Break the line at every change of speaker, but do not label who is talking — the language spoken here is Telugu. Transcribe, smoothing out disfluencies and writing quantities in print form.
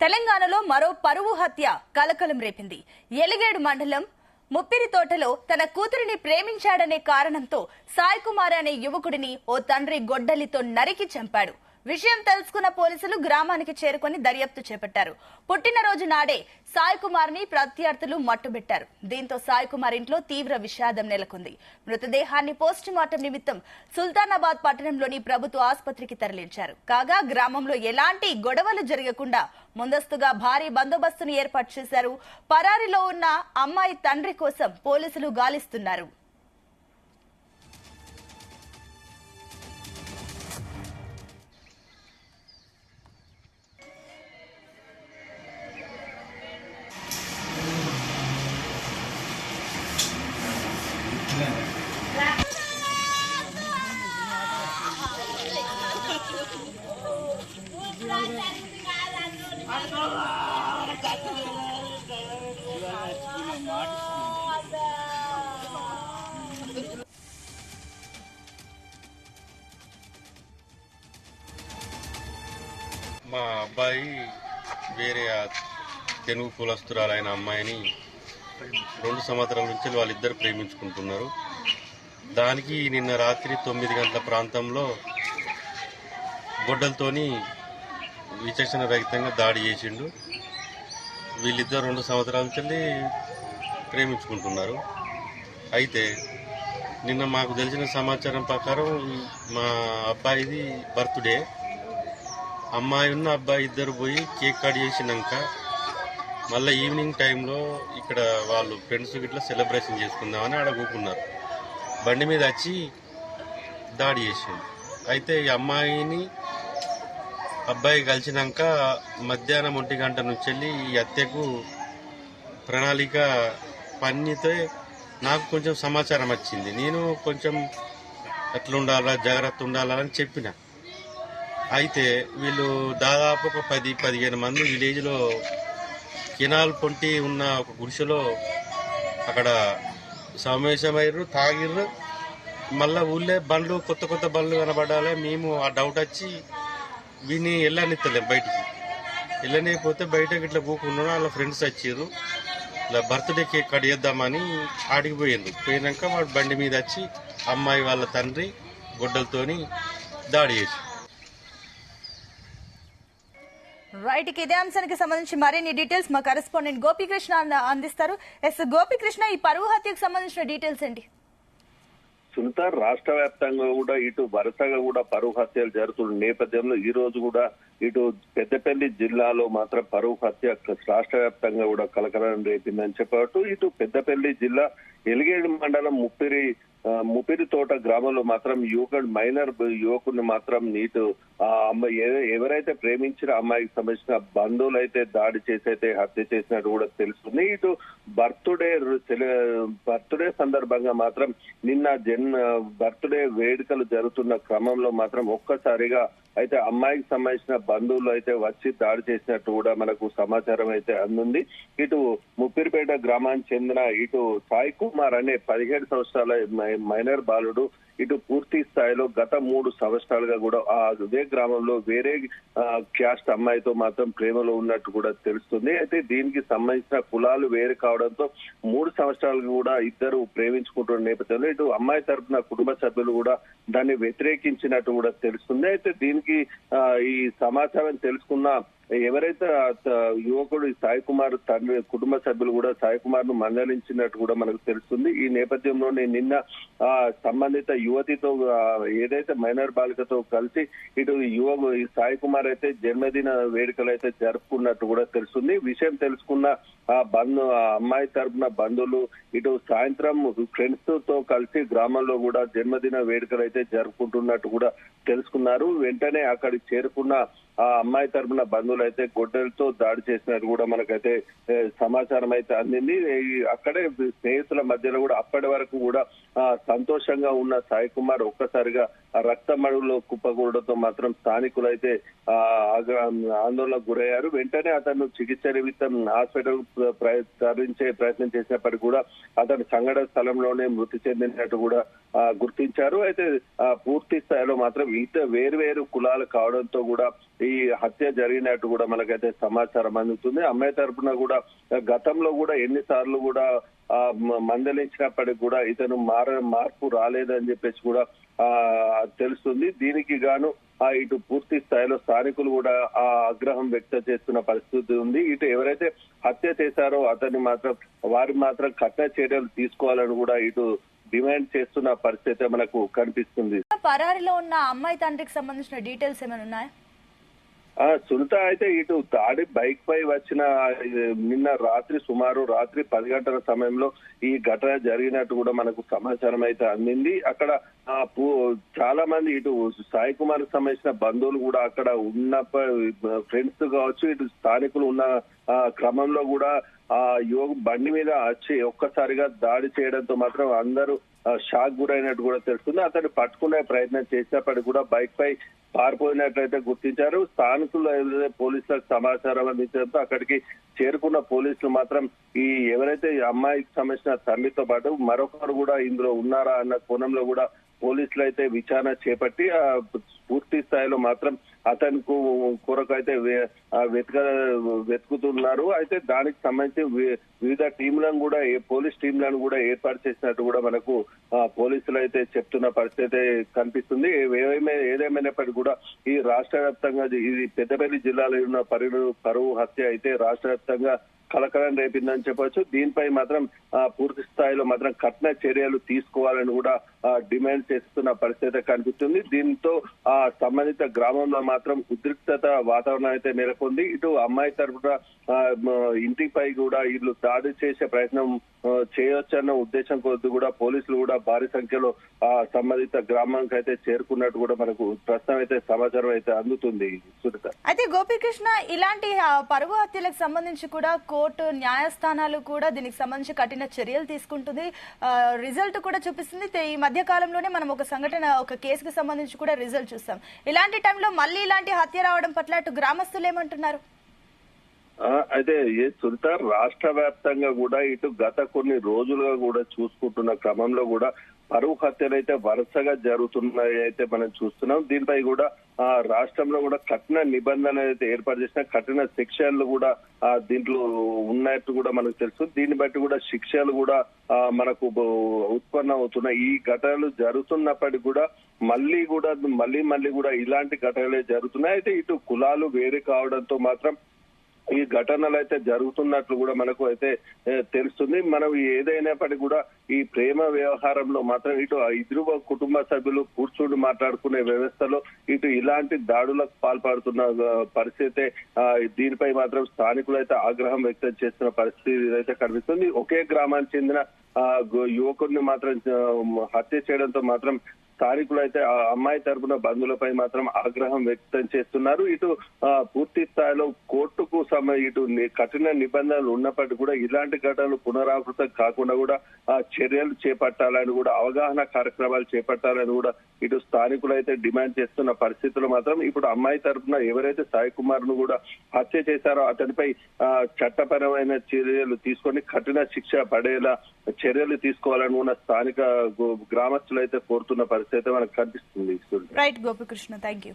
తెలంగాణలో మరో పరువు హత్య కలకలం రేపింది. ఎలిగేడు మండలం ముప్పిరితోటలో తన కూతురిని ప్రేమించాడనే కారణంతో సాయి కుమార్ అనే యువకుడిని ఓ తండ్రి గొడ్డలితో నరికి చంపాడు. విషయం తెలుసుకున్న పోలీసులు గ్రామానికి చేరుకుని దర్యాప్తు చేపట్టారు. పుట్టినరోజు నాడే సాయి కుమార్ ని ప్రత్యర్థులు మట్టుబెట్టారు. దీంతో సాయి కుమార్ ఇంట్లో తీవ్ర విషాదం నెలకొంది. మృతదేహాన్ని పోస్టుమార్టం నిమిత్తం సుల్తానాబాద్ పట్టణంలోని ప్రభుత్వ ఆసుపత్రికి తరలించారు. కాగా గ్రామంలో ఎలాంటి గొడవలు జరగకుండా ముందస్తుగా భారీ బందోబస్తును ఏర్పాటు చేశారు. పరారీలో ఉన్న అమ్మాయి తండ్రి కోసం పోలీసులు గాలిస్తున్నారు.
మా అబ్బాయి వేరే తెలుగు కులస్తురాలైన అమ్మాయిని 2 సంవత్సరాల నుంచి వాళ్ళిద్దరు ప్రేమించుకుంటున్నారు. దానికి నిన్న రాత్రి 9 గంటల ప్రాంతంలో గొడ్డలతోని విచక్షణ రహితంగా దాడి చేసిండు. వీళ్ళిద్దరు 2 సంవత్సరాల నుంచి ప్రేమించుకుంటున్నారు. అయితే నిన్న మాకు తెలిసిన సమాచారం ప్రకారం మా అబ్బాయిది బర్త్డే. అమ్మాయి ఉన్న అబ్బాయి ఇద్దరు పోయి కేక్ కట్ చేసినాక మళ్ళీ ఈవినింగ్ టైంలో ఇక్కడ వాళ్ళు ఫ్రెండ్స్ ఇట్లా సెలబ్రేషన్ చేసుకుందామని ఆడ కూకున్నారు. బండి మీద వచ్చి దాడి చేసిండు. అయితే ఈ అమ్మాయిని అబ్బాయి కలిసినాక మధ్యాహ్నం 1 గంట నుంచి వెళ్ళి ఈ హత్యకు ప్రణాళిక పన్నితే నాకు కొంచెం సమాచారం వచ్చింది. నేను కొంచెం ఎట్లా ఉండాలా జాగ్రత్త ఉండాలని చెప్పిన. అయితే వీళ్ళు దాదాపు ఒక 10-15 మంది విలేజ్లో కెనాల్ పొంటి ఉన్న ఒక గుడిసెలో అక్కడ సమావేశమయ్యారు, తాగిర్రు. మళ్ళీ ఊళ్ళే బండ్లు కొత్త బండ్లు కనబడాలి. మేము ఆ డౌట్ వచ్చి వీని వెళ్ళనిస్తలేం బయటికి. వెళ్ళనిపోతే బయటకి ఇట్లా కూకున్నాను. వాళ్ళ ఫ్రెండ్స్ వచ్చారు. ఇలా బర్త్డే కేక్ కట్ చేద్దామని ఆడికి పోయినాక వాడు బండి మీద వచ్చి అమ్మాయి వాళ్ళ తండ్రి గొడ్డలతోని దాడి చేసి.
రైట్, ఇదే అంశానికి సంబంధించి మరిన్ని డీటెయిల్స్ మా కరెస్పాండెంట్ గోపీకృష్ణ అందిస్తారు. గోపీకృష్ణ, ఈ పరువు హత్యకు సంబంధించిన డీటెయిల్స్ ఏంటి?
సుల్తాన్ రాష్ట్ర వ్యాప్తంగా కూడా ఇటు వరుసగా కూడా పరువు హత్యలు జరుగుతున్న నేపథ్యంలో ఈ రోజు కూడా ఇటు పెద్దపల్లి జిల్లాలో మాత్రం పరువు హత్య రాష్ట్ర వ్యాప్తంగా కూడా కలకలం రేపిందని చెప్పవచ్చు. ఇటు పెద్దపల్లి జిల్లా ఎలిగేడు మండలం ముప్పిరితోట గ్రామంలో మాత్రం మైనర్ యువకుడిని మాత్రం ఆ అమ్మాయి ఎవరైతే ప్రేమించిన అమ్మాయికి సంబంధించిన బంధువులు అయితే దాడి చేసి అయితే హత్య చేసినట్టు కూడా తెలుస్తుంది. ఇటు బర్త్డే సందర్భంగా మాత్రం నిన్న బర్త్డే వేడుకలు జరుగుతున్న క్రమంలో మాత్రం ఒక్కసారిగా అయితే అమ్మాయికి సంబంధించిన బంధువులు అయితే వచ్చి దాడి చేసినట్టు కూడా మనకు సమాచారం అయితే అందుంది. ఇటు ముప్పిరిపేట గ్రామానికి చెందిన ఇటు సాయి కుమార్ అనే 17 సంవత్సరాల మైనర్ బాలుడు ఇటు పూర్తి స్థాయిలో గత 3 సంవత్సరాలుగా కూడా అదే గ్రామంలో వేరే క్యాస్ట్ అమ్మాయితో మాత్రం ప్రేమలో ఉన్నట్టు కూడా తెలుస్తుంది. అయితే దీనికి సంబంధించిన కులాలు వేరు కావడంతో 3 సంవత్సరాలు కూడా ఇద్దరు ప్రేమించుకుంటున్న నేపథ్యంలో ఇటు అమ్మాయి తరఫున కుటుంబ సభ్యులు కూడా దాన్ని వ్యతిరేకించినట్టు కూడా తెలుస్తుంది. అయితే దీనికి ఈ సమాచారం తెలుసుకున్న ఎవరైతే యువకుడు సాయి కుమార్ తండ్రి కుటుంబ సభ్యులు కూడా సాయి కుమార్ ను మందలించినట్టు కూడా మనకు తెలుస్తుంది. ఈ నేపథ్యంలోనే నిన్న సంబంధిత యువతితో ఏదైతే మైనర్ బాలికతో కలిసి ఇటు సాయి కుమార్ అయితే జన్మదిన వేడుకలు అయితే జరుపుకున్నట్టు కూడా తెలుస్తుంది. విషయం తెలుసుకున్న ఆ అమ్మాయి తరపున బంధువులు ఇటు సాయంత్రం ఫ్రెండ్స్ తో కలిసి గ్రామంలో కూడా జన్మదిన వేడుకలు అయితే జరుపుకుంటున్నట్టు కూడా తెలుసుకున్నారు. వెంటనే అక్కడికి చేరుకున్న ఆ అమ్మాయి తరపున బంధువులు అయితే గొడ్డలతో దాడి చేసినట్టు కూడా మనకైతే సమాచారం అయితే అందింది. అక్కడే స్నేహితుల మధ్యలో కూడా అప్పటి వరకు కూడా సంతోషంగా ఉన్న సాయి కుమార్ ఒక్కసారిగా రక్తమడుగులో కుప్పకూడడంతో మాత్రం స్థానికులు అయితే ఆందోళనకు గురయ్యారు. వెంటనే అతను చికిత్స నిమిత్తం హాస్పిటల్ తరలించే ప్రయత్నం చేసినప్పటికీ కూడా అతను సంఘటన స్థలంలోనే మృతి చెందినట్టు కూడా గుర్తించారు. అయితే పూర్తి స్థాయిలో మాత్రం వేరు కులాలు కావడంతో కూడా ఈ హత్య జరిగినట్టు కూడా మనకైతే సమాచారం అందుతుంది. అమ్మాయి తరపున కూడా గతంలో కూడా ఎన్నిసార్లు కూడా మందలించినప్పటికీ కూడా ఇతను మార్పు రాలేదని చెప్పేసి కూడా తెలుస్తుంది. దీనికి గాను ఇటు పూర్తి స్థాయిలో స్థానికులు కూడా ఆ ఆగ్రహం వ్యక్తం చేస్తున్న పరిస్థితి ఉంది. ఇటు ఎవరైతే హత్య చేశారో వారి మాత్రం కఠిన చర్యలు తీసుకోవాలని కూడా ఇటు డిమాండ్ చేస్తున్న పరిస్థితి మనకు కనిపిస్తుంది.
పరారిలో ఉన్న అమ్మాయి తండ్రికి సంబంధించిన డీటెయిల్స్ ఏమైనా ఉన్నాయా?
సునీత అయితే ఇటు దాడి బైక్ పై వచ్చిన నిన్న సుమారు రాత్రి 10 గంటల సమయంలో ఈ ఘటన జరిగినట్టు కూడా మనకు సమాచారం అయితే అందింది. అక్కడ చాలా మంది ఇటు సాయి కుమార్ సంబంధించిన బంధువులు కూడా అక్కడ ఉన్న ఫ్రెండ్స్ కావచ్చు, ఇటు స్థానికులు ఉన్న క్రమంలో కూడా బండి మీద వచ్చి ఒక్కసారిగా దాడి చేయడంతో మాత్రం అందరూ షాక్ గురైనట్టు కూడా తెలుస్తుంది. అతన్ని పట్టుకునే ప్రయత్నం చేసినప్పటికీ కూడా బైక్ పై పారిపోయినట్లయితే గుర్తించారు. స్థానికులు పోలీసులకు సమాచారం అందించడంతో అక్కడికి చేరుకున్న పోలీసులు మాత్రం ఎవరైతే అమ్మాయికి సంబంధించిన తల్లితో పాటు మరొకరు కూడా ఇందులో ఉన్నారా అన్న కోణంలో కూడా పోలీసులు అయితే విచారణ చేపట్టి పూర్తి స్థాయిలో మాత్రం అతని కొరకు అయితే వెతుకుతున్నారు. అయితే దానికి సంబంధించి వివిధ టీంలను కూడా పోలీస్ టీంలను కూడా ఏర్పాటు చేసినట్టు కూడా మనకు పోలీసులు అయితే చెప్తున్న పరిస్థితి కనిపిస్తుంది. ఏదేమైనప్పటికీ కూడా ఈ రాష్ట్ర వ్యాప్తంగా ఇది పెద్దపల్లి జిల్లాలో ఉన్న పరువు హత్య అయితే రాష్ట్ర వ్యాప్తంగా కలకలం రేపిందని చెప్పవచ్చు. దీనిపై మాత్రం పూర్తి స్థాయిలో మాత్రం కఠిన చర్యలు తీసుకోవాలని కూడా డిమాండ్ చేస్తున్న పరిస్థితి కనిపిస్తుంది. దీంతో సంబంధిత గ్రామంలో మాత్రం ఉద్రిక్తత వాతావరణం అయితే నెలకొంది. ఇటు అమ్మాయి తరపున ఇంటిపై కూడా వీళ్ళు దాడి చేసే ప్రయత్నం చేయొచ్చన్న ఉద్దేశం కొద్ది కూడా పోలీసులు కూడా భారీ సంఖ్యలో సంబంధిత గ్రామానికి అయితే చేరుకున్నట్టు కూడా మనకు ప్రస్తుతం అయితే సమాచారం అయితే అందుతుంది. సునీత,
అయితే గోపీకృష్ణ, ఇలాంటి పరువు హత్యలకు సంబంధించి కూడా కోర్టు న్యాయస్థానాలు కూడా దీనికి సంబంధించి కఠిన చర్యలు తీసుకుంటుంది. రిజల్ట్ కూడా చూపిస్తుంది. ఈ మధ్య కాలంలోనే మనం ఒక కేసుకు సంబంధించి కూడా రిజల్ట్ చూస్తాం. ఇలాంటి టైంలో మళ్ళీ ఇలాంటి హత్య రావడం పట్ల అటు గ్రామస్తులు ఏమంటున్నారు?
అయితే సునీత, రాష్ట్ర వ్యాప్తంగా కూడా ఇటు గత కొన్ని రోజులుగా కూడా చూసుకుంటున్న క్రమంలో కూడా పరువు హత్యలు అయితే వరుసగా జరుగుతున్నాయి అయితే మనం చూస్తున్నాం. దీనిపై కూడా రాష్ట్రంలో కూడా కఠిన నిబంధనలు అయితే ఏర్పాటు చేసిన కఠిన శిక్షలు కూడా దీంట్లో ఉన్నట్టు కూడా మనకు తెలుసు. దీన్ని బట్టి కూడా శిక్షలు కూడా మనకు ఉత్పన్నం అవుతున్నాయి. ఈ ఘటనలు జరుగుతున్నప్పటికీ కూడా మళ్ళీ కూడా ఇలాంటి ఘటనలే జరుగుతున్నాయి. అయితే ఇటు కులాలు వేరే కావడంతో మాత్రం ఈ ఘటనలు అయితే జరుగుతున్నట్లు కూడా మనకు అయితే తెలుస్తుంది. మనం ఏదైనప్పటికీ కూడా ఈ ప్రేమ వ్యవహారంలో మాత్రం ఇటు ఇద్దరు కుటుంబ సభ్యులు కూర్చుని మాట్లాడుకునే వ్యవస్థలో ఇటు ఇలాంటి దాడులకు పాల్పడుతున్న పరిస్థితి దీనిపై మాత్రం స్థానికులు అయితే ఆగ్రహం వ్యక్తం చేస్తున్న పరిస్థితి అయితే కనిపిస్తుంది. ఒకే గ్రామానికి చెందిన యువకుడిని మాత్రం హత్య చేయడంతో మాత్రం స్థానికులు అయితే ఆ అమ్మాయి తరపున బంధువులపై మాత్రం ఆగ్రహం వ్యక్తం చేస్తున్నారు. ఇటు పూర్తి స్థాయిలో కోర్టుకు ఇటు కఠిన నిబంధనలు ఉన్నప్పటికీ కూడా ఇలాంటి ఘటనలు పునరావృతం కాకుండా కూడా చర్యలు చేపట్టాలని కూడా అవగాహన కార్యక్రమాలు చేపట్టాలని కూడా ఇటు స్థానికులు అయితే డిమాండ్ చేస్తున్న పరిస్థితులు మాత్రం ఇప్పుడు అమ్మాయి తరపున ఎవరైతే సాయి కుమార్ ను కూడా హత్య చేశారో అతనిపై చట్టపరమైన చర్యలు తీసుకొని కఠిన శిక్ష పడేలా చర్యలు తీసుకోవాలని కూడా స్థానిక గ్రామస్తులు అయితే కోరుతున్న పరిస్థితి మనకు కనిపిస్తుంది.
Right Gopikrishna, thank you.